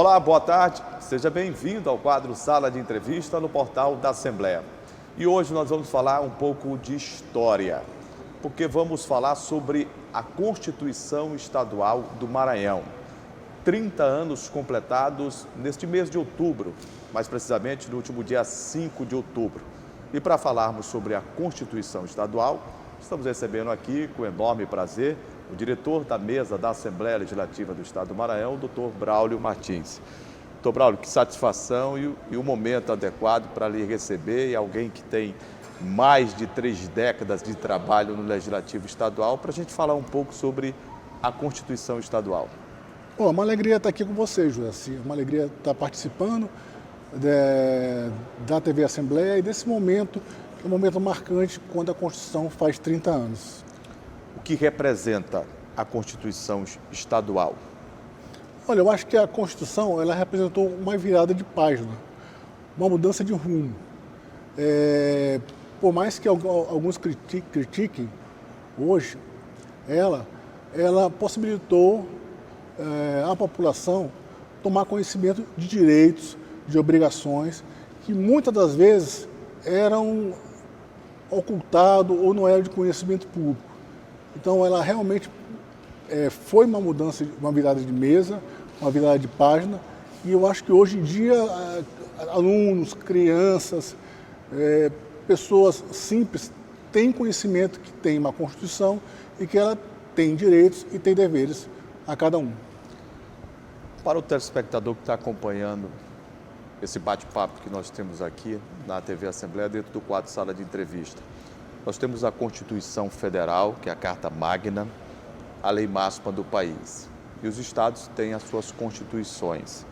Olá, boa tarde. Seja bem-vindo ao quadro Sala de Entrevista no portal da Assembleia. E hoje nós vamos falar um pouco de história, porque vamos falar sobre a Constituição Estadual do Maranhão. 30 anos completados neste mês de outubro, mais precisamente no último dia 5 de outubro. E para falarmos sobre a Constituição Estadual, estamos recebendo aqui, com enorme prazer, o diretor da mesa da Assembleia Legislativa do Estado do Maranhão, o doutor Braulio Martins. Doutor Braulio, que satisfação e o momento adequado para lhe receber, e alguém que tem mais de 3 décadas de trabalho no Legislativo Estadual, para a gente falar um pouco sobre a Constituição Estadual. Bom, é uma alegria estar aqui com vocês, José. É uma alegria estar participando da TV Assembleia e desse momento, que é um momento marcante quando a Constituição faz 30 anos. O que representa a Constituição Estadual? Olha, eu acho que a Constituição ela representou uma virada de página, uma mudança de rumo. Por mais que alguns critiquem hoje, ela possibilitou a população tomar conhecimento de direitos, de obrigações, que muitas das vezes eram ocultados ou não eram de conhecimento público. Então ela realmente foi uma mudança, uma virada de mesa, uma virada de página, e eu acho que hoje em dia alunos, crianças, pessoas simples têm conhecimento que tem uma Constituição e que ela tem direitos e tem deveres a cada um. Para o telespectador que está acompanhando esse bate-papo que nós temos aqui na TV Assembleia, dentro do quadro Sala de Entrevista, nós temos a Constituição Federal, que é a Carta Magna, a lei máxima do país. E os estados têm as suas constituições.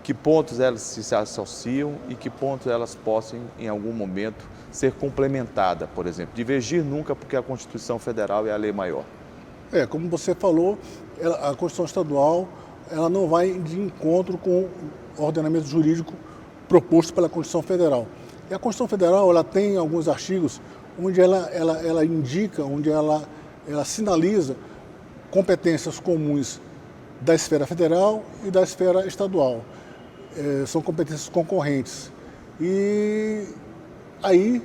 Que pontos elas se associam e que pontos elas possam, em algum momento, ser complementadas, por exemplo. Divergir nunca, porque a Constituição Federal é a lei maior. Como você falou, a Constituição Estadual ela não vai de encontro com o ordenamento jurídico proposto pela Constituição Federal. E a Constituição Federal ela tem alguns artigos onde ela indica, onde ela sinaliza competências comuns da esfera federal e da esfera estadual. São competências concorrentes. E aí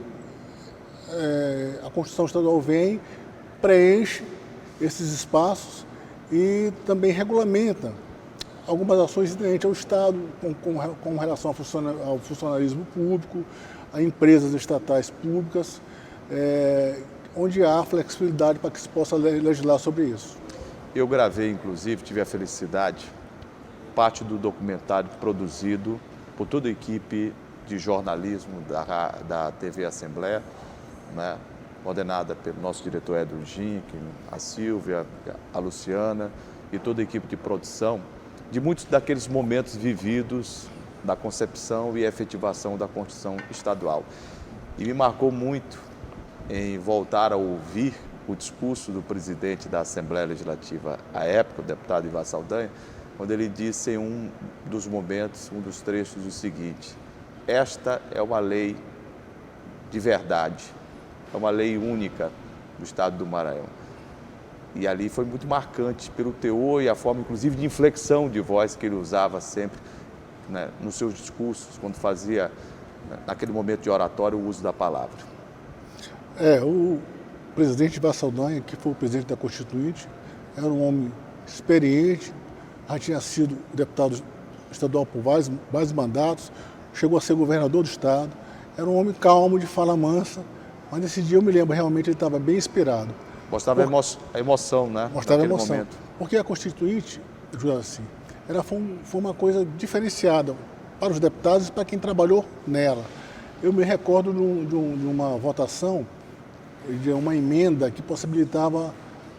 a Constituição Estadual vem, preenche esses espaços e também regulamenta algumas ações inerentes ao Estado com relação ao funcionalismo público, a empresas estatais públicas, onde há flexibilidade para que se possa legislar sobre isso. Eu gravei, inclusive, tive a felicidade, parte do documentário produzido por toda a equipe de jornalismo da TV Assembleia, né, coordenada pelo nosso diretor Edwin Gink, a Silvia, a Luciana e toda a equipe de produção, de muitos daqueles momentos vividos da concepção e efetivação da Constituição Estadual. E me marcou muito em voltar a ouvir o discurso do presidente da Assembleia Legislativa à época, o deputado Ivan Saldanha, quando ele disse em um dos momentos, um dos trechos, o seguinte: esta é uma lei de verdade, é uma lei única do Estado do Maranhão. E ali foi muito marcante pelo teor e a forma, inclusive, de inflexão de voz que ele usava sempre, né, nos seus discursos, quando fazia, naquele momento de oratório, o uso da palavra. O presidente Ivan Saldanha, que foi o presidente da Constituinte, era um homem experiente, já tinha sido deputado estadual por vários mandatos, chegou a ser governador do Estado, era um homem calmo, de fala mansa, mas nesse dia eu me lembro, realmente ele estava bem inspirado. Mostrava a emoção, né? Mostrava a emoção. Momento. Porque a Constituinte, assim, ela foi uma coisa diferenciada para os deputados e para quem trabalhou nela. Eu me recordo de uma votação, de uma emenda que possibilitava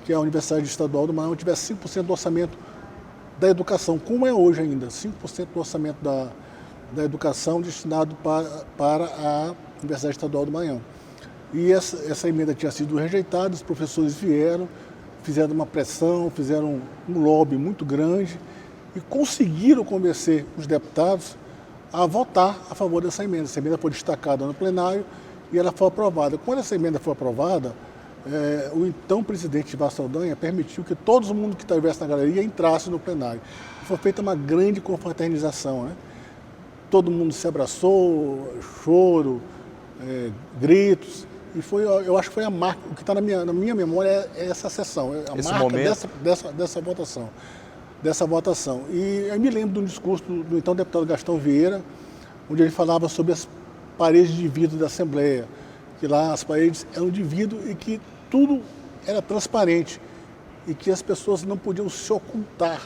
que a Universidade Estadual do Maranhão tivesse 5% do orçamento da educação, como é hoje ainda, 5% do orçamento da educação destinado para a Universidade Estadual do Maranhão. E essa emenda tinha sido rejeitada, os professores vieram, fizeram uma pressão, fizeram um lobby muito grande e conseguiram convencer os deputados a votar a favor dessa emenda. Essa emenda foi destacada no plenário e ela foi aprovada. Quando essa emenda foi aprovada, o então presidente Vaz Saldanha permitiu que todo mundo que estivesse na galeria entrasse no plenário. Foi feita uma grande confraternização, né? Todo mundo se abraçou, choro, gritos, e eu acho que foi a marca, o que está na minha memória é essa sessão, a Esse marca momento... dessa votação. E eu me lembro de um discurso do então deputado Gastão Vieira, onde ele falava sobre as paredes de vidro da Assembleia, que lá as paredes eram de vidro e que tudo era transparente e que as pessoas não podiam se ocultar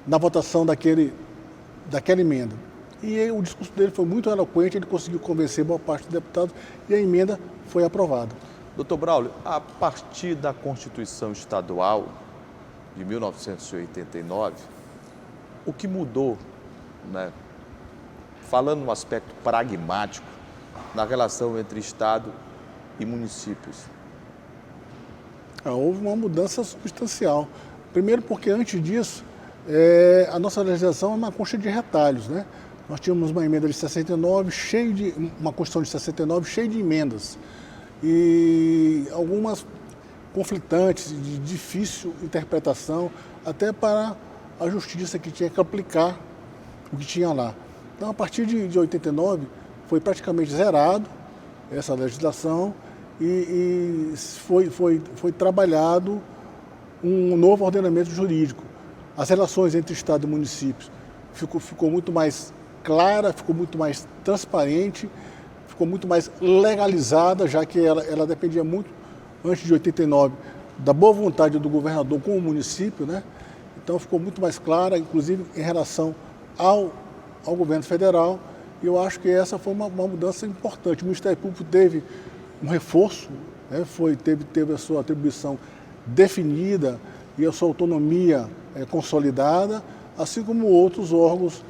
na votação daquela emenda. E o discurso dele foi muito eloquente, ele conseguiu convencer boa parte dos deputados e a emenda foi aprovada. Doutor Braulio, a partir da Constituição Estadual de 1989, o que mudou, né, falando no aspecto pragmático, na relação entre Estado e municípios? Houve uma mudança substancial. Primeiro porque antes disso, a nossa legislação é uma concha de retalhos, né? Nós tínhamos uma emenda de 69, uma Constituição de 69 cheia de emendas. E algumas conflitantes, de difícil interpretação, até para a justiça que tinha que aplicar o que tinha lá. Então, a partir de 89, foi praticamente zerado essa legislação e foi trabalhado um novo ordenamento jurídico. As relações entre Estado e municípios ficou muito mais clara, ficou muito mais transparente, ficou muito mais legalizada, já que ela dependia muito, antes de 89, da boa vontade do governador com o município, né? Então ficou muito mais clara, inclusive em relação ao governo federal, e eu acho que essa foi uma mudança importante. O Ministério Público teve um reforço, né? Teve a sua atribuição definida e a sua autonomia consolidada, assim como outros órgãos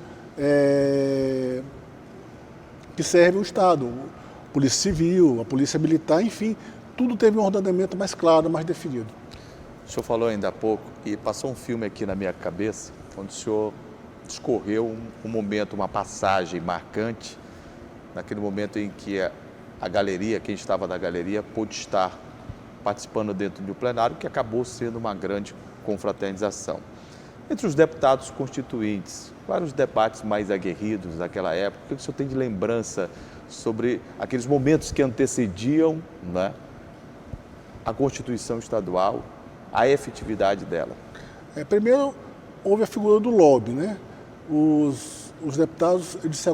que servem o Estado, a Polícia Civil, a Polícia Militar, enfim, tudo teve um ordenamento mais claro, mais definido. O senhor falou ainda há pouco e passou um filme aqui na minha cabeça, onde o senhor discorreu um momento, uma passagem marcante, naquele momento em que a galeria, quem estava na galeria, pôde estar participando dentro do plenário, que acabou sendo uma grande confraternização. Entre os deputados constituintes, quais os debates mais aguerridos daquela época? O que o senhor tem de lembrança sobre aqueles momentos que antecediam, né, a Constituição Estadual, a efetividade dela? Primeiro, houve a figura do lobby, né? Os deputados eles se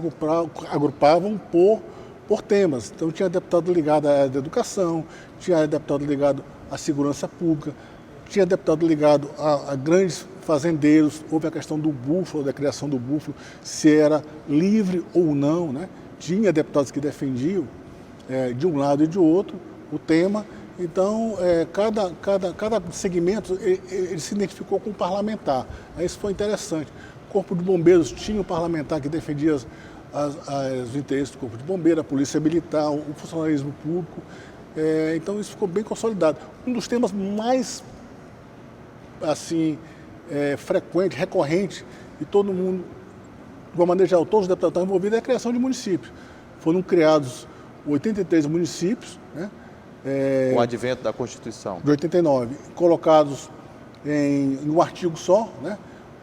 agrupavam por temas. Então, tinha deputado ligado à área da educação, tinha deputado ligado à segurança pública, tinha deputado ligado a grandes fazendeiros, houve a questão do búfalo, da criação do búfalo, se era livre ou não, né? Tinha deputados que defendiam de um lado e de outro o tema. Então, cada segmento ele se identificou com um parlamentar. Aí isso foi interessante. O Corpo de Bombeiros tinha um parlamentar que defendia os interesses do Corpo de Bombeiros, a Polícia Militar, o funcionalismo público. Então, isso ficou bem consolidado. Um dos temas mais assim, frequente, recorrente, e todo mundo, de uma maneira geral, todos os deputados estão envolvidos, é a criação de municípios. Foram criados 83 municípios, né? Com o advento da Constituição. De 89, colocados em um artigo só, né?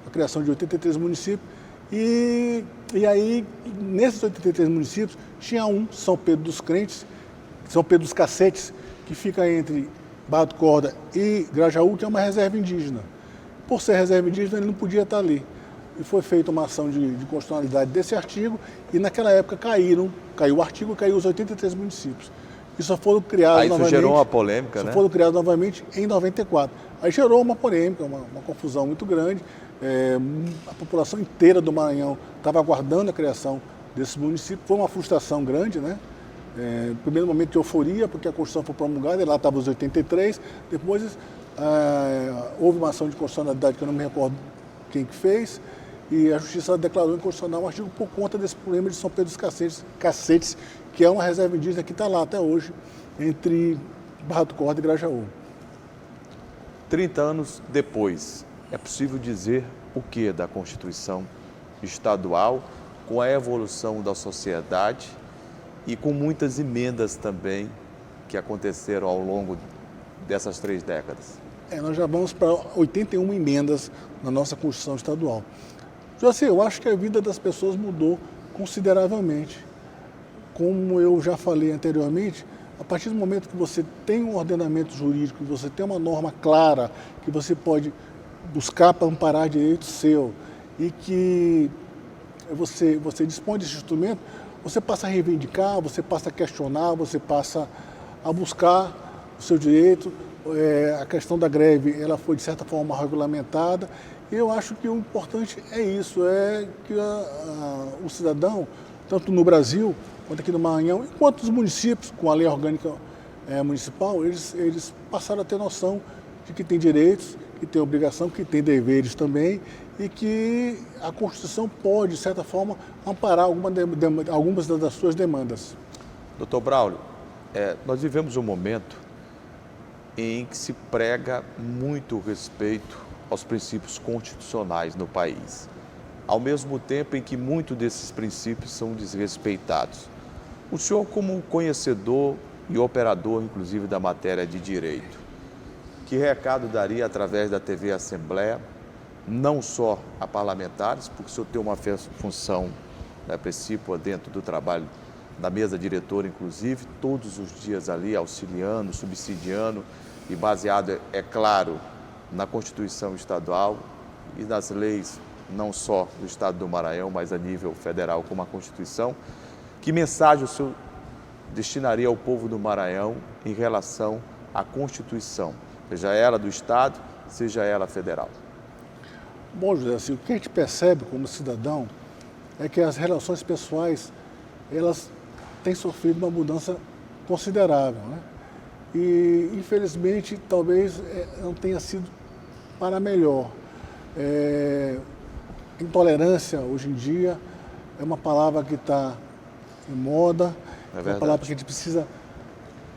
A criação de 83 municípios. E aí, nesses 83 municípios, tinha São Pedro dos Crentes, São Pedro dos Cacetes, que fica entre Barra do Corda e Grajaú, que é uma reserva indígena. Por ser reserva indígena, ele não podia estar ali. E foi feita uma ação de constitucionalidade desse artigo, e naquela época caiu o artigo, caiu os 83 municípios. E só foram criados novamente... Aí isso gerou uma polêmica, né? Só foram criados novamente em 94. Aí gerou uma polêmica, uma confusão muito grande. A população inteira do Maranhão estava aguardando a criação desses municípios. Foi uma frustração grande, né? No primeiro momento de euforia, porque a Constituição foi promulgada, e lá estavam os 83. Depois houve uma ação de constitucionalidade, que eu não me recordo quem que fez, e a Justiça declarou inconstitucional o artigo por conta desse problema de São Pedro dos Cacetes, que é uma reserva indígena que está lá até hoje, entre Barra do Corda e Grajaú. 30 anos depois, é possível dizer o que da Constituição Estadual, com a evolução da sociedade e com muitas emendas também que aconteceram ao longo dessas 3 décadas? Nós já vamos para 81 emendas na nossa Constituição Estadual. Joacir, eu acho que a vida das pessoas mudou consideravelmente. Como eu já falei anteriormente, a partir do momento que você tem um ordenamento jurídico, que você tem uma norma clara, que você pode buscar para amparar direito seu e que você dispõe desse instrumento, você passa a reivindicar, você passa a questionar, você passa a buscar o seu direito. A questão da greve, ela foi de certa forma regulamentada. E eu acho que o importante é isso, é que o cidadão, tanto no Brasil quanto aqui no Maranhão, enquanto os municípios, com a lei orgânica municipal, eles passaram a ter noção de que tem direitos, que tem obrigação, que tem deveres também, e que a Constituição pode, de certa forma, amparar algumas das suas demandas. Doutor Braulio, nós vivemos um momento em que se prega muito respeito aos princípios constitucionais no país, ao mesmo tempo em que muitos desses princípios são desrespeitados. O senhor, como conhecedor e operador, inclusive, da matéria de direito, que recado daria através da TV Assembleia, não só a parlamentares, porque o senhor tem uma função precípua dentro do trabalho da mesa diretora, inclusive, todos os dias ali auxiliando, subsidiando e baseado, é claro, na Constituição Estadual e nas leis, não só do Estado do Maranhão, mas a nível federal, como a Constituição. Que mensagem o senhor destinaria ao povo do Maranhão em relação à Constituição, seja ela do Estado, seja ela federal? Bom, José, assim, o que a gente percebe como cidadão é que as relações pessoais, elas têm sofrido uma mudança considerável, né? E, infelizmente, talvez não tenha sido para melhor. Intolerância, hoje em dia, é uma palavra que está em moda, é uma palavra que a gente precisa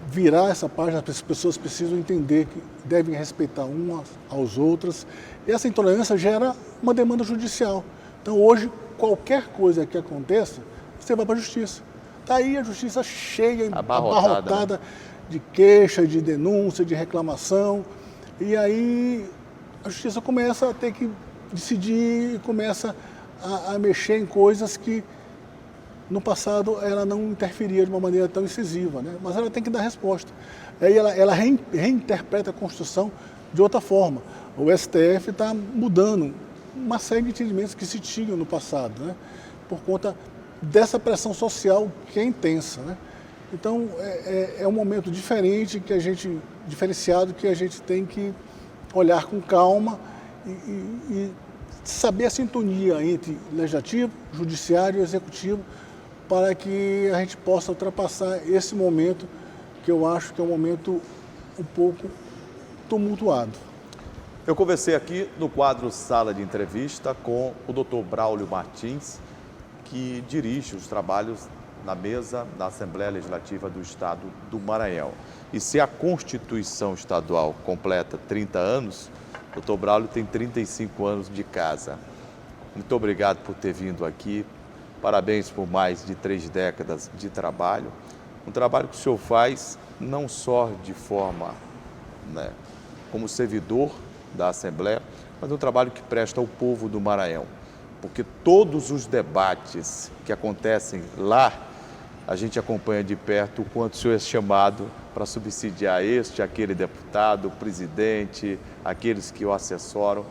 virar essa página, as pessoas precisam entender que devem respeitar umas aos outras. E essa intolerância gera uma demanda judicial. Então, hoje, qualquer coisa que aconteça, você vai para a justiça. Está aí a justiça cheia, abarrotada, né? De queixa, de denúncia, de reclamação. E aí a justiça começa a ter que decidir e começa a mexer em coisas que no passado ela não interferia de uma maneira tão incisiva, né? Mas ela tem que dar resposta. Aí ela reinterpreta a Constituição de outra forma. O STF está mudando uma série de entendimentos que se tinham no passado, né? Por conta dessa pressão social que é intensa, né? Então é um momento diferente, diferenciado, que a gente tem que olhar com calma e saber a sintonia entre legislativo, judiciário e executivo, para que a gente possa ultrapassar esse momento, que eu acho que é um momento um pouco tumultuado. Eu conversei aqui no quadro Sala de Entrevista com o Dr. Braulio Martins, que dirige os trabalhos na mesa da Assembleia Legislativa do Estado do Maranhão. E se a Constituição Estadual completa 30 anos, o Dr. Braulio tem 35 anos de casa. Muito obrigado por ter vindo aqui. Parabéns por mais de 3 décadas de trabalho. Um trabalho que o senhor faz não só de forma, como servidor da Assembleia, mas um trabalho que presta ao povo do Maranhão. Porque todos os debates que acontecem lá, a gente acompanha de perto o quanto o senhor é chamado para subsidiar aquele deputado, o presidente, aqueles que o assessoram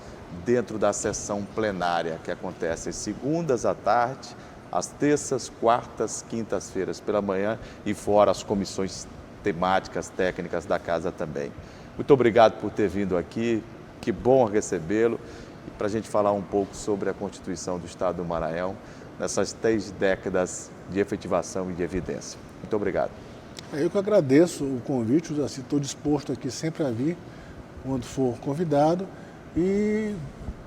dentro da sessão plenária que acontece às segundas à tarde, às terças, quartas, quintas-feiras pela manhã e fora as comissões temáticas, técnicas da casa também. Muito obrigado por ter vindo aqui, que bom recebê-lo, e para a gente falar um pouco sobre a Constituição do Estado do Maranhão, nessas 3 décadas de efetivação e de evidência. Muito obrigado. Eu que agradeço o convite, estou disposto aqui sempre a vir, quando for convidado, e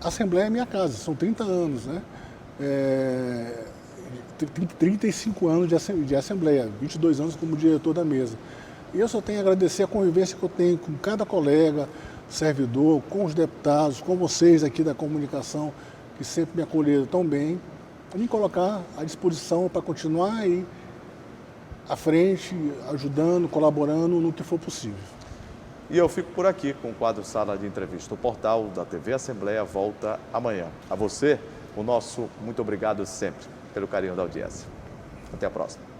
a Assembleia é minha casa, são 30 anos, né? 35 anos de Assembleia, 22 anos como diretor da mesa. E eu só tenho a agradecer a convivência que eu tenho com cada colega, servidor, com os deputados, com vocês aqui da comunicação, que sempre me acolheram tão bem, e me colocar à disposição para continuar aí à frente, ajudando, colaborando no que for possível. E eu fico por aqui com o quadro Sala de Entrevista. O portal da TV Assembleia volta amanhã. A você, o nosso muito obrigado sempre pelo carinho da audiência. Até a próxima.